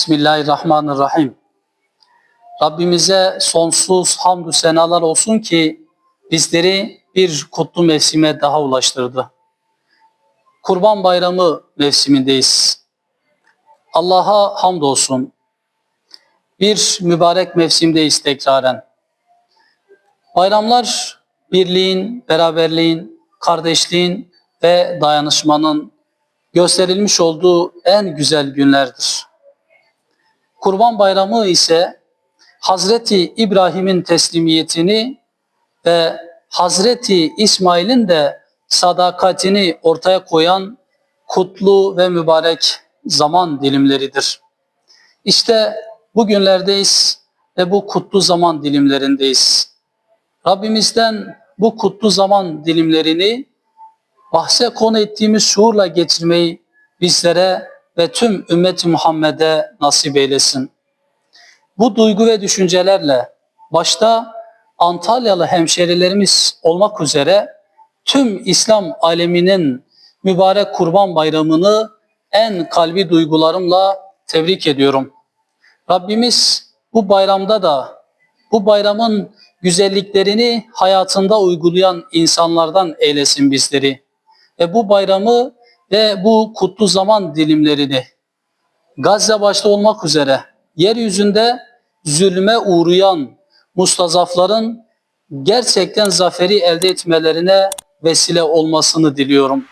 Bismillahirrahmanirrahim. Rabbimize sonsuz hamdü senalar olsun ki bizleri bir kutlu mevsime daha ulaştırdı. Kurban Bayramı mevsimindeyiz. Allah'a hamdolsun. Bir mübarek mevsimdeyiz tekraren. Bayramlar birliğin, beraberliğin, kardeşliğin ve dayanışmanın gösterilmiş olduğu en güzel günlerdir. Kurban Bayramı ise Hazreti İbrahim'in teslimiyetini ve Hazreti İsmail'in de sadakatini ortaya koyan kutlu ve mübarek zaman dilimleridir. İşte bugünlerdeyiz ve bu kutlu zaman dilimlerindeyiz. Rabbimizden bu kutlu zaman dilimlerini bahse konu ettiğimiz şuurla geçirmeyi bizlere ve tüm ümmet-i Muhammed'e nasip eylesin. Bu duygu ve düşüncelerle başta Antalyalı hemşerilerimiz olmak üzere tüm İslam aleminin mübarek Kurban Bayramı'nı en kalbi duygularımla tebrik ediyorum. Rabbimiz bu bayramda da bu bayramın güzelliklerini hayatında uygulayan insanlardan eylesin bizleri. Ve bu bayramı ve bu kutlu zaman dilimlerini Gazze başta olmak üzere yeryüzünde zulme uğrayan mustazafların gerçekten zaferi elde etmelerine vesile olmasını diliyorum.